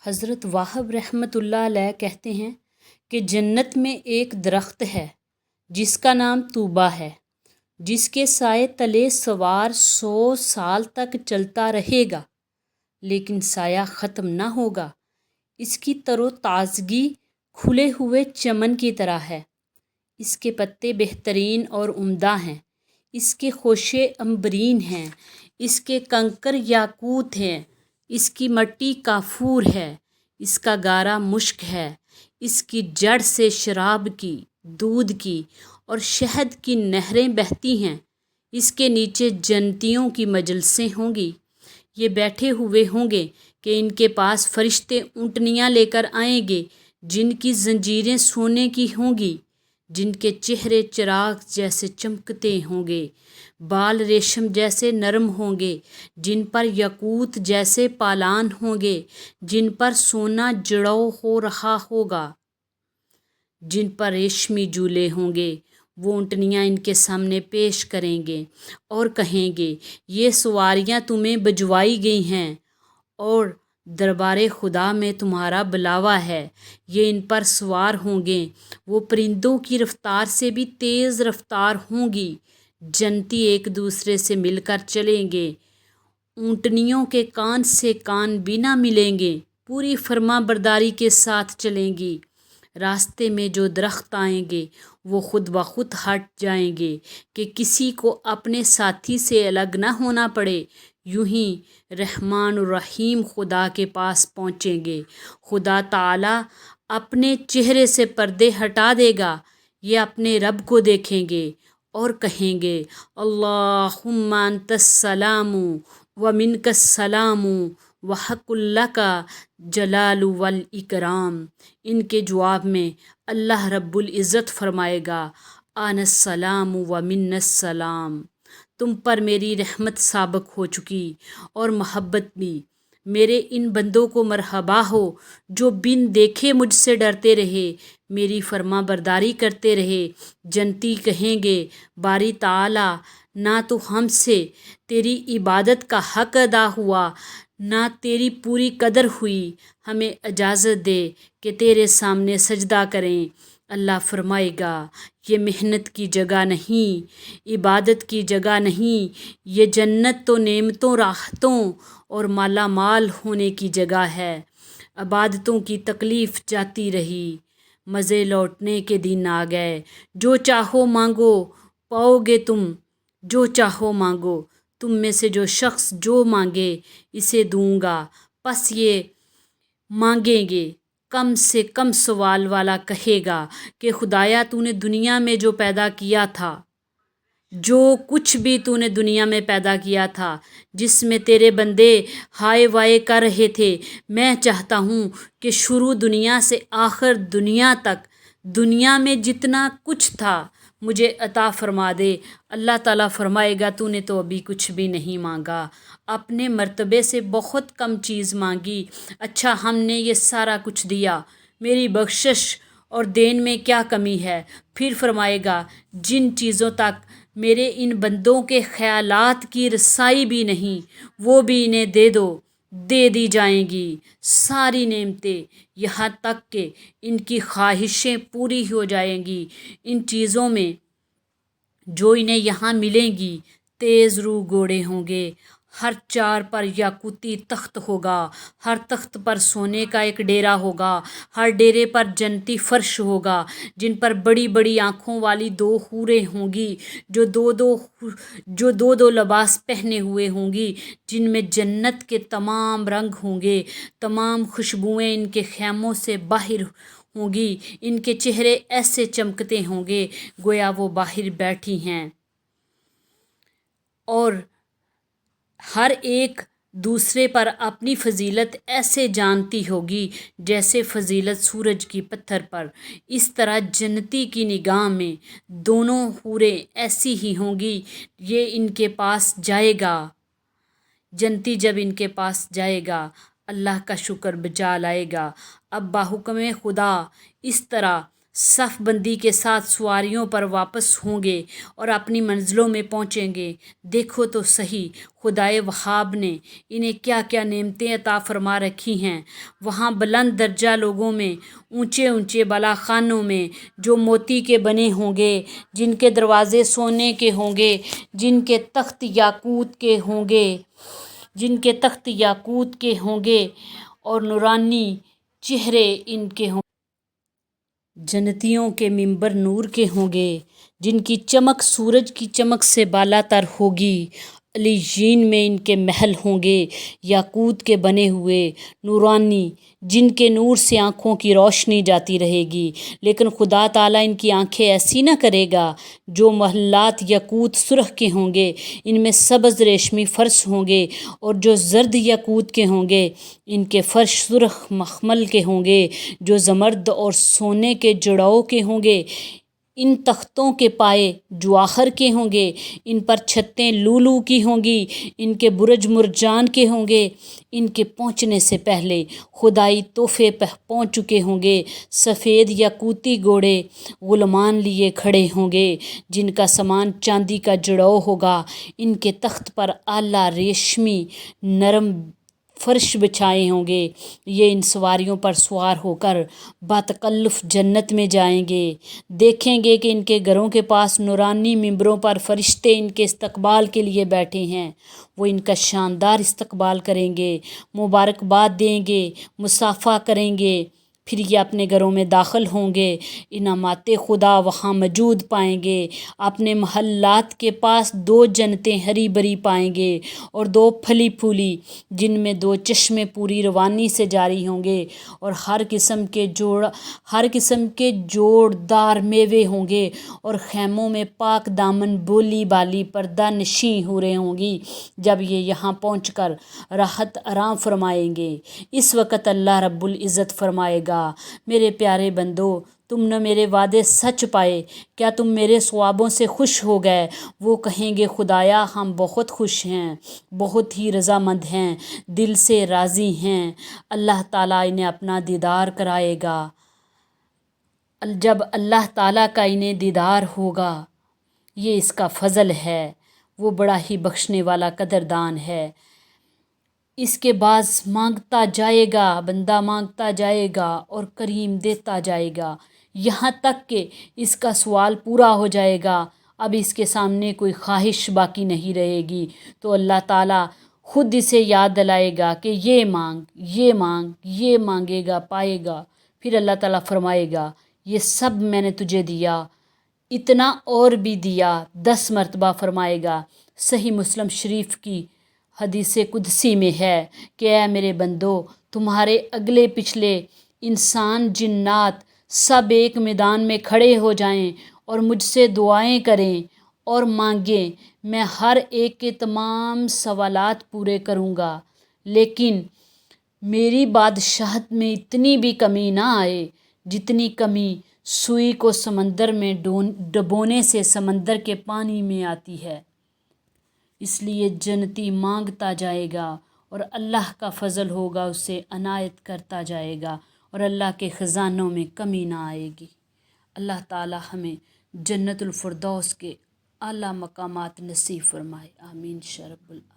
حضرت واہب رحمۃ اللہ علیہ کہتے ہیں کہ جنت میں ایک درخت ہے جس کا نام طوبیٰ ہے، جس کے سائے تلے سوار 100 سال تک چلتا رہے گا لیکن سایہ ختم نہ ہوگا۔ اس کی تر و تازگی کھلے ہوئے چمن کی طرح ہے۔ اس کے پتے بہترین اور عمدہ ہیں، اس کے خوشے عنبرین ہیں، اس کے کنکر یاقوت ہیں، اس کی مٹی کافور ہے، اس کا گارا مشک ہے، اس کی جڑ سے شراب کی، دودھ کی اور شہد کی نہریں بہتی ہیں۔ اس کے نیچے جنتیوں کی مجلسیں ہوں گی۔ یہ بیٹھے ہوئے ہوں گے کہ ان کے پاس فرشتے اونٹنیاں لے کر آئیں گے جن کی زنجیریں سونے کی ہوں گی، جن کے چہرے چراغ جیسے چمکتے ہوں گے، بال ریشم جیسے نرم ہوں گے، جن پر یاقوت جیسے پالان ہوں گے، جن پر سونا جڑو ہو رہا ہوگا، جن پر ریشمی جھولے ہوں گے۔ وہ اونٹنیاں ان کے سامنے پیش کریں گے اور کہیں گے، یہ سواریاں تمہیں بھجوائی گئی ہیں اور دربار خدا میں تمہارا بلاوا ہے۔ یہ ان پر سوار ہوں گے، وہ پرندوں کی رفتار سے بھی تیز رفتار ہوں گی۔ جنتی ایک دوسرے سے مل کر چلیں گے، اونٹنیوں کے کان سے کان بھی نہ ملیں گے، پوری فرما برداری کے ساتھ چلیں گی۔ راستے میں جو درخت آئیں گے وہ خود بخود ہٹ جائیں گے کہ کسی کو اپنے ساتھی سے الگ نہ ہونا پڑے۔ یوں ہی رحمان الرحیم خدا کے پاس پہنچیں گے۔ خدا تعالیٰ اپنے چہرے سے پردے ہٹا دے گا، یہ اپنے رب کو دیکھیں گے اور کہیں گے، اللہم انت السلام و منک السلام وحق لک جلال والاکرام۔ ان کے جواب میں اللہ رب العزت فرمائے گا، انا السلام و من السلام، تم پر میری رحمت سابق ہو چکی اور محبت بھی۔ میرے ان بندوں کو مرحبا ہو جو بن دیکھے مجھ سے ڈرتے رہے، میری فرما برداری کرتے رہے۔ جنتی کہیں گے، باری تعالیٰ، نہ تو ہم سے تیری عبادت کا حق ادا ہوا نہ تیری پوری قدر ہوئی، ہمیں اجازت دے کہ تیرے سامنے سجدہ کریں۔ اللہ فرمائے گا، یہ محنت کی جگہ نہیں، عبادت کی جگہ نہیں، یہ جنت تو نعمتوں، راحتوں اور مالا مال ہونے کی جگہ ہے۔ عبادتوں کی تکلیف جاتی رہی، مزے لوٹنے کے دن آ گئے۔ جو چاہو مانگو پاؤ گے تم، جو چاہو مانگو۔ تم میں سے جو شخص جو مانگے اسے دوں گا۔ پس یہ مانگیں گے۔ کم سے کم سوال والا کہے گا کہ خدایا تو نے دنیا میں جو پیدا کیا تھا، جو کچھ بھی تو نے دنیا میں پیدا کیا تھا، جس میں تیرے بندے ہائے وائے کر رہے تھے، میں چاہتا ہوں کہ شروع دنیا سے آخر دنیا تک دنیا میں جتنا کچھ تھا مجھے عطا فرما دے۔ اللہ تعالیٰ فرمائے گا، تو نے تو ابھی کچھ بھی نہیں مانگا، اپنے مرتبے سے بہت کم چیز مانگی۔ اچھا، ہم نے یہ سارا کچھ دیا، میری بخشش اور دین میں کیا کمی ہے؟ پھر فرمائے گا، جن چیزوں تک میرے ان بندوں کے خیالات کی رسائی بھی نہیں، وہ بھی انہیں دے دو، دے دی جائیں گی ساری نعمتیں، یہاں تک کہ ان کی خواہشیں پوری ہو جائیں گی۔ ان چیزوں میں جو انہیں یہاں ملیں گی، تیز رو گھوڑے ہوں گے، ہر چار پر یاقوتی تخت ہوگا، ہر تخت پر سونے کا ایک ڈیرا ہوگا، ہر ڈیرے پر جنتی فرش ہوگا، جن پر بڑی بڑی آنکھوں والی 2 حوریں ہوں گی جو دو دو لباس پہنے ہوئے ہوں گی، جن میں جنت کے تمام رنگ ہوں گے، تمام خوشبوئیں ان کے خیموں سے باہر ہوں گی، ان کے چہرے ایسے چمکتے ہوں گے گویا وہ باہر بیٹھی ہیں، اور ہر ایک دوسرے پر اپنی فضیلت ایسے جانتی ہوگی جیسے فضیلت سورج کی پتھر پر۔ اس طرح جنتی کی نگاہ میں دونوں حوریں ایسی ہی ہوں گی۔ یہ ان کے پاس جائے گا، جنتی جب ان کے پاس جائے گا اللہ کا شکر بجا لائے گا۔ اب باحکم خدا اس طرح صف بندی کے ساتھ سواریوں پر واپس ہوں گے اور اپنی منزلوں میں پہنچیں گے۔ دیکھو تو صحیح خدائے وہاب نے انہیں کیا کیا نعمتیں عطا فرما رکھی ہیں۔ وہاں بلند درجہ لوگوں میں، اونچے اونچے بالا خانوں میں، جو موتی کے بنے ہوں گے، جن کے دروازے سونے کے ہوں گے، جن کے تخت یاقوت کے ہوں گے اور نورانی چہرے ان کے ہوں گے۔ جنتیوں کے ممبر نور کے ہوں گے، جن کی چمک سورج کی چمک سے بالا تر ہوگی۔ علیین میں ان کے محل ہوں گے، یاقوت کے بنے ہوئے، نورانی، جن کے نور سے آنکھوں کی روشنی جاتی رہے گی۔ لیکن خدا تعالیٰ ان کی آنکھیں ایسی نہ کرے گا۔ جو محلات یاقوت سرخ کے ہوں گے، ان میں سبز ریشمی فرش ہوں گے، اور جو زرد یاقوت کے ہوں گے، ان کے فرش سرخ مخمل کے ہوں گے۔ جو زمرد اور سونے کے جڑاؤ کے ہوں گے، ان تختوں کے پائے جواہر کے ہوں گے، ان پر چھتیں لولو کی ہوں گی، ان کے برج مرجان کے ہوں گے۔ ان کے پہنچنے سے پہلے خدائی تحفے پہنچ چکے ہوں گے۔ سفید یاقوتی گھوڑے غلامان لیے کھڑے ہوں گے، جن کا سامان چاندی کا جڑاؤ ہوگا۔ ان کے تخت پر اعلیٰ ریشمی نرم فرش بچھائے ہوں گے۔ یہ ان سواریوں پر سوار ہو کر باتکلف جنت میں جائیں گے۔ دیکھیں گے کہ ان کے گھروں کے پاس نورانی ممبروں پر فرشتے ان کے استقبال کے لیے بیٹھے ہیں۔ وہ ان کا شاندار استقبال کریں گے، مبارکباد دیں گے، مصافحہ کریں گے، پھر یہ اپنے گھروں میں داخل ہوں گے۔ انعامات خدا وہاں موجود پائیں گے۔ اپنے محلات کے پاس 2 جنتیں ہری بھری پائیں گے اور 2 پھلی پھولی، جن میں 2 چشمے پوری روانی سے جاری ہوں گے، اور ہر قسم کے جوڑدار میوے ہوں گے، اور خیموں میں پاک دامن بولی بالی پردہ نشیں حوریں ہوں گی۔ جب یہ یہاں پہنچ کر راحت آرام فرمائیں گے، اس وقت اللہ رب العزت فرمائے گا، میرے پیارے بندو، تم نے میرے وعدے سچ پائے، کیا تم میرے ثوابوں سے خوش ہو گئے؟ وہ کہیں گے خدایا ہم بہت خوش ہیں، بہت ہی رضامند ہیں، دل سے راضی ہیں۔ اللہ تعالیٰ انہیں اپنا دیدار کرائے گا۔ جب اللہ تعالیٰ کا انہیں دیدار ہوگا، یہ اس کا فضل ہے، وہ بڑا ہی بخشنے والا قدردان ہے۔ اس کے بعد مانگتا جائے گا، بندہ مانگتا جائے گا اور کریم دیتا جائے گا، یہاں تک کہ اس کا سوال پورا ہو جائے گا۔ اب اس کے سامنے کوئی خواہش باقی نہیں رہے گی، تو اللہ تعالیٰ خود اسے یاد دلائے گا کہ یہ مانگ، یہ مانگ، یہ مانگے گا پائے گا۔ پھر اللہ تعالیٰ فرمائے گا یہ سب میں نے تجھے دیا، اتنا اور بھی دیا، 10 مرتبہ فرمائے گا۔ صحیح مسلم شریف کی حدیث قدسی میں ہے کہ اے میرے بندو، تمہارے اگلے پچھلے انسان جنات سب ایک میدان میں کھڑے ہو جائیں اور مجھ سے دعائیں کریں اور مانگیں، میں ہر ایک کے تمام سوالات پورے کروں گا، لیکن میری بادشاہت میں اتنی بھی کمی نہ آئے جتنی کمی سوئی کو سمندر میں ڈبونے سے سمندر کے پانی میں آتی ہے۔ اس لیے جنتی مانگتا جائے گا اور اللہ کا فضل ہوگا، اسے عنایت کرتا جائے گا، اور اللہ کے خزانوں میں کمی نہ آئے گی۔ اللہ تعالی ہمیں جنت الفردوس کے اعلیٰ مقامات نصیب فرمائے، آمین یا رب العالمین۔